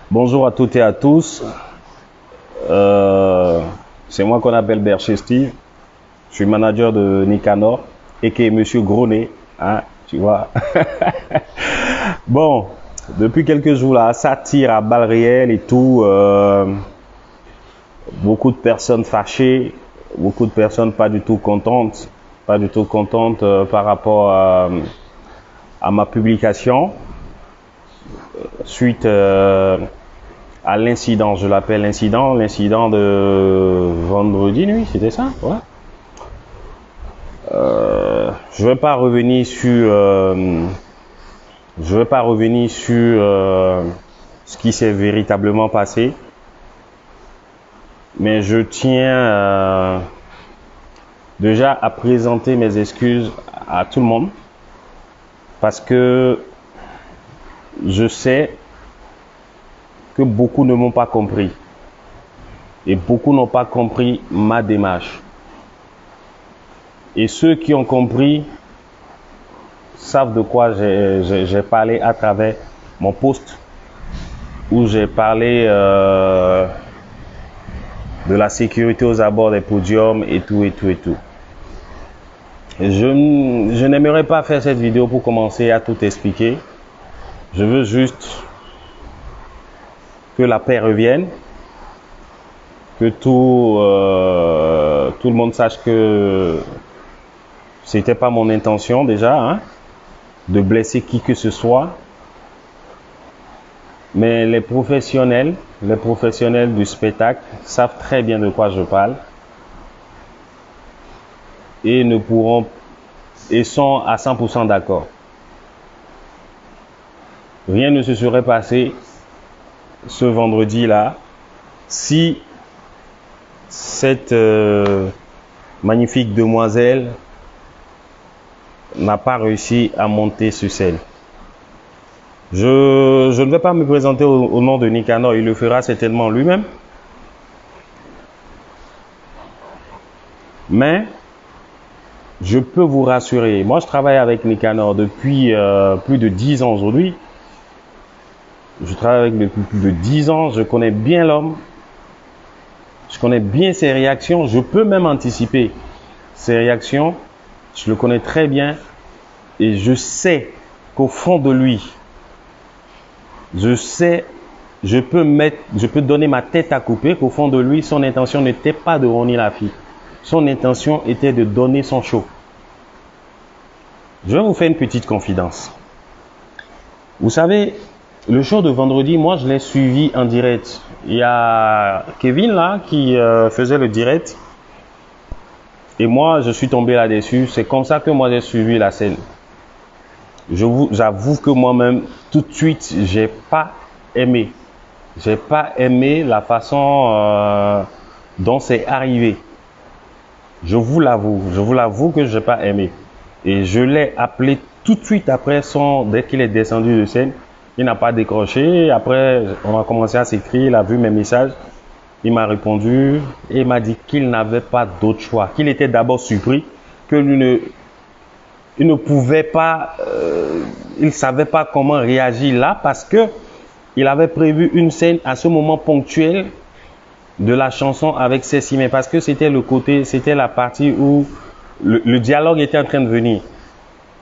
Bonjour à toutes et à tous. C'est moi qu'on appelle Berger Steve. Je suis manager de Nicanor et qui est Monsieur Gronet, hein, tu vois. Bon, depuis quelques jours là, ça tire à balles réelles et tout. Beaucoup de personnes fâchées, beaucoup de personnes pas du tout contentes, par rapport à ma publication suite à l'incident, je l'appelle l'incident de vendredi nuit, c'était ça, ouais. Je vais pas revenir sur ce qui s'est véritablement passé, mais je tiens déjà à présenter mes excuses à tout le monde parce que je sais que beaucoup ne m'ont pas compris et beaucoup n'ont pas compris ma démarche. Et ceux qui ont compris savent de quoi j'ai parlé à travers mon post où j'ai parlé de la sécurité aux abords des podiums et tout. Et je n'aimerais pas faire cette vidéo pour commencer à tout expliquer. Je veux juste que la paix revienne, que tout le monde sache que c'était pas mon intention déjà, hein, de blesser qui que ce soit. Mais les professionnels du spectacle savent très bien de quoi je parle et sont à 100% d'accord. Rien ne se serait passé ce vendredi-là si cette magnifique demoiselle n'a pas réussi à monter sur scène. Je ne vais pas me présenter au nom de Nicanor, il le fera certainement lui-même. Mais je peux vous rassurer, moi je travaille avec Nicanor depuis plus de 10 ans aujourd'hui. Je travaille avec lui depuis plus de 10 ans, je connais bien l'homme, je connais bien ses réactions, je peux même anticiper ses réactions, je le connais très bien et je sais qu'au fond de lui, je peux donner ma tête à couper qu'au fond de lui, son intention n'était pas de honir la fille, son intention était de donner son show. Je vais vous faire une petite confidence. Vous savez, le show de vendredi, moi je l'ai suivi en direct. Il y a Kevin là qui faisait le direct. Et moi je suis tombé là-dessus. C'est comme ça que moi j'ai suivi la scène. J'avoue que moi-même, tout de suite, j'ai pas aimé. J'ai pas aimé la façon dont c'est arrivé. Je vous l'avoue que j'ai pas aimé. Et je l'ai appelé tout de suite après dès qu'il est descendu de scène. Il n'a pas décroché. Après, on a commencé à s'écrire. Il a vu mes messages. Il m'a répondu et il m'a dit qu'il n'avait pas d'autre choix. Qu'il était d'abord surpris, que il ne pouvait pas, il savait pas comment réagir là parce que il avait prévu une scène à ce moment ponctuel de la chanson avec Cécile, mais parce que c'était la partie où le dialogue était en train de venir.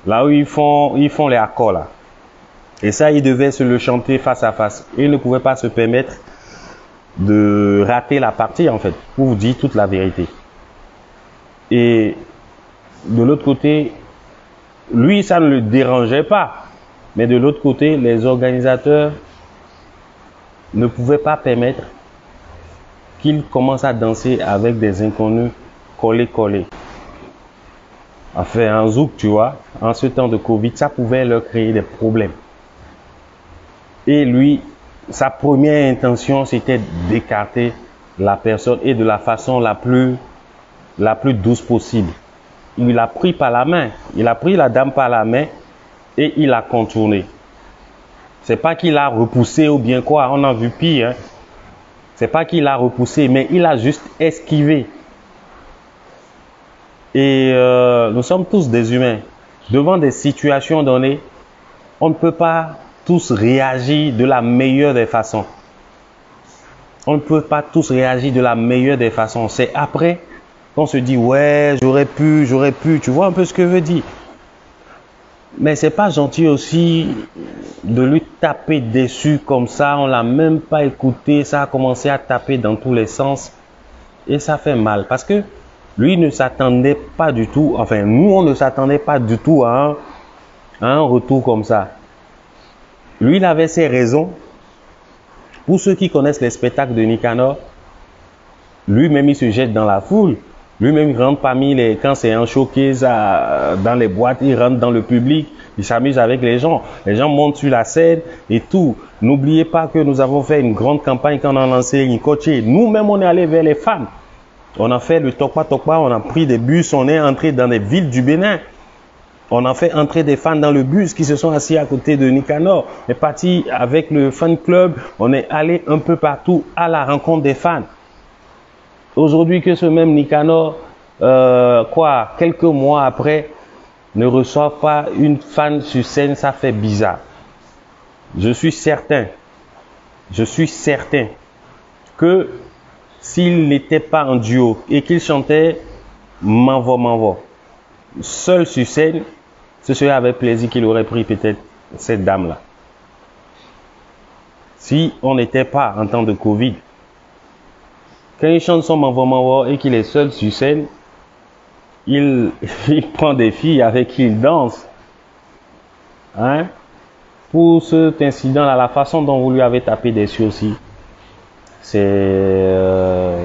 Là où ils font les accords là. Et ça, il devait se le chanter face à face. Il ne pouvait pas se permettre de rater la partie, en fait, pour vous dire toute la vérité. Et de l'autre côté, lui, ça ne le dérangeait pas. Mais de l'autre côté, les organisateurs ne pouvaient pas permettre qu'il commence à danser avec des inconnus collés. Enfin, un zouk, tu vois, en ce temps de Covid, ça pouvait leur créer des problèmes. Et lui, sa première intention, c'était d'écarter la personne et de la façon la plus douce possible. Il l'a pris par la main, il a pris la dame par la main et il l'a contourné. C'est pas qu'il a repoussé ou bien quoi, on a vu pire. Hein. C'est pas qu'il a repoussé, mais il a juste esquivé. Et nous sommes tous des humains. Devant des situations données, on ne peut pas tous réagir de la meilleure des façons. On ne peut pas tous réagir de la meilleure des façons. C'est après qu'on se dit, ouais, j'aurais pu. Tu vois un peu ce que je veux dire. Mais c'est pas gentil aussi de lui taper dessus comme ça. On l'a même pas écouté. Ça a commencé à taper dans tous les sens. Et ça fait mal. Parce que lui ne s'attendait pas du tout. Enfin, nous, on ne s'attendait pas du tout à un retour comme ça. Lui, il avait ses raisons. Pour ceux qui connaissent les spectacles de Nicanor, lui-même, il se jette dans la foule. Lui-même, il rentre parmi les... Quand c'est un showcase dans les boîtes, il rentre dans le public. Il s'amuse avec les gens. Les gens montent sur la scène et tout. N'oubliez pas que nous avons fait une grande campagne quand on a lancé Nkoché. Nous-mêmes, on est allé vers les fans. On a fait le Tokpa Tokpa, on a pris des bus, on est entré dans les villes du Bénin. On a fait entrer des fans dans le bus qui se sont assis à côté de Nicanor. On est parti avec le fan club. On est allé un peu partout à la rencontre des fans. Aujourd'hui, que ce même Nicanor, quelques mois après, ne reçoit pas une fan sur scène, ça fait bizarre. Je suis certain que s'il n'était pas en duo et qu'il chantait M'envoie, seul sur scène, ce serait avec plaisir qu'il aurait pris peut-être cette dame-là. Si on n'était pas en temps de Covid, quand il chante son M'envoie et qu'il est seul sur scène, il prend des filles avec qui il danse. Hein? Pour cet incident-là, la façon dont vous lui avez tapé dessus aussi, c'était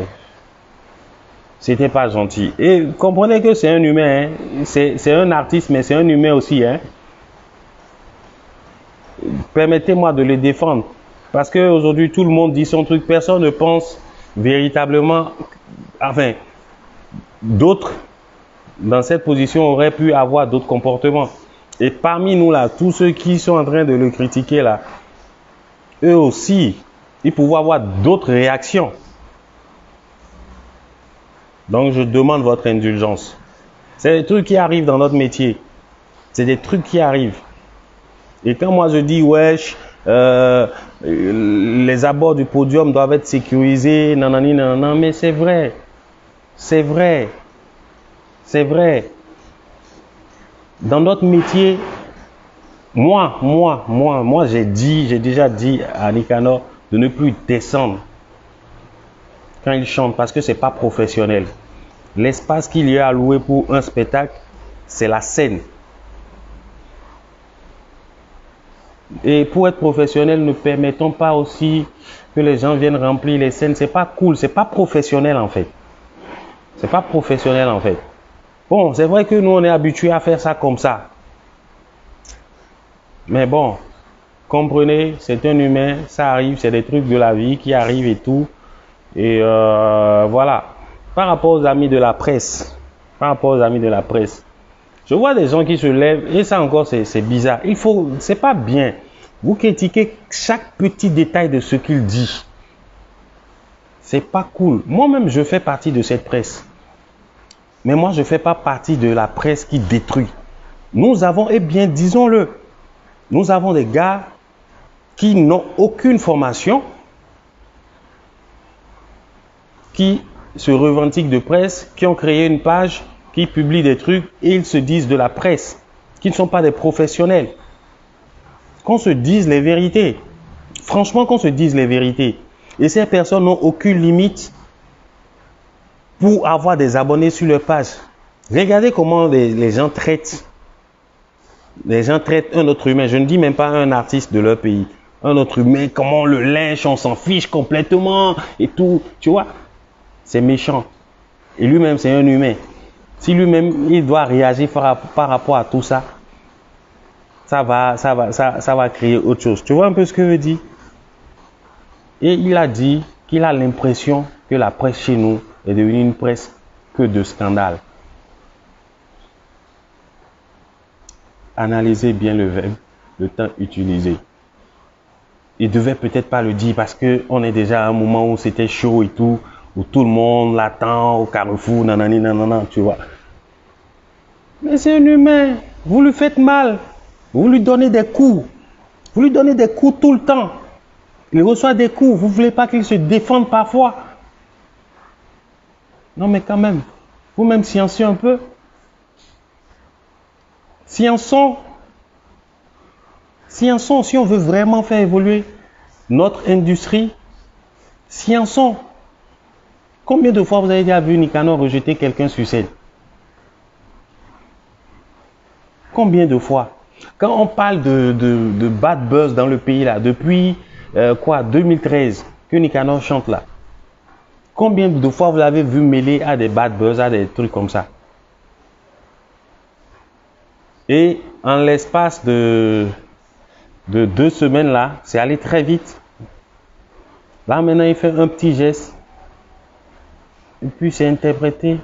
pas gentil. Et comprenez que c'est un humain, hein? C'est un artiste, mais c'est un humain aussi. Hein? Permettez-moi de le défendre. Parce qu'aujourd'hui, tout le monde dit son truc. Personne ne pense véritablement... Enfin, d'autres, dans cette position, auraient pu avoir d'autres comportements. Et parmi nous, là, tous ceux qui sont en train de le critiquer, là, eux aussi, ils pouvaient avoir d'autres réactions. Donc, je demande votre indulgence. C'est des trucs qui arrivent dans notre métier. C'est des trucs qui arrivent. Et quand moi je dis, wesh, les abords du podium doivent être sécurisés, nanani, nanana, mais c'est vrai. C'est vrai. C'est vrai. Dans notre métier, moi, j'ai déjà dit à Nicanor de ne plus descendre quand il chante parce que c'est pas professionnel. L'espace qu'il y a alloué pour un spectacle, c'est la scène. Et pour être professionnel, ne permettons pas aussi que les gens viennent remplir les scènes. C'est pas cool, c'est pas professionnel en fait. C'est pas professionnel en fait. Bon, c'est vrai que nous on est habitués à faire ça comme ça. Mais bon, comprenez, c'est un humain, ça arrive, c'est des trucs de la vie qui arrivent et tout. Et voilà. Par rapport aux amis de la presse, je vois des gens qui se lèvent et ça encore c'est bizarre. C'est pas bien. Vous critiquez chaque petit détail de ce qu'il dit. C'est pas cool. Moi-même, je fais partie de cette presse. Mais moi, je fais pas partie de la presse qui détruit. Nous avons, eh bien, disons-le, nous avons des gars qui n'ont aucune formation, qui se revendiquent de presse, qui ont créé une page, qui publient des trucs et ils se disent de la presse, qui ne sont pas des professionnels. Qu'on se dise les vérités. Franchement, qu'on se dise les vérités. Et ces personnes n'ont aucune limite pour avoir des abonnés sur leur page. Regardez comment les gens traitent. Les gens traitent un autre humain. Je ne dis même pas un artiste de leur pays. Un autre humain, comment on le lynche, on s'en fiche complètement et tout. Tu vois, c'est méchant. Et lui-même, c'est un humain. Si lui-même, il doit réagir par rapport à tout ça, ça va créer autre chose. Tu vois un peu ce que je dis? Et il a dit qu'il a l'impression que la presse chez nous est devenue une presse que de scandale. Analysez bien le verbe, le temps utilisé. Il devait peut-être pas le dire parce qu'on est déjà à un moment où c'était chaud et tout, où tout le monde l'attend au carrefour, nanani, nanana, tu vois. Mais c'est un humain, vous lui faites mal, vous lui donnez des coups tout le temps. Il reçoit des coups. Vous ne voulez pas qu'il se défende parfois? Non, mais quand même. Vous-même, sciencez un peu. Sciençons. Sciençons, si on veut vraiment faire évoluer notre industrie. Sciençons. Combien de fois vous avez déjà vu Nicanor rejeter quelqu'un sur scène? Combien de fois? Quand on parle de bad buzz dans le pays là, depuis 2013, que Nicanor chante là. Combien de fois vous avez vu mêler à des bad buzz, à des trucs comme ça? Et en l'espace de 2 semaines là, c'est allé très vite. Là maintenant il fait un petit geste. Et puis c'est interprété.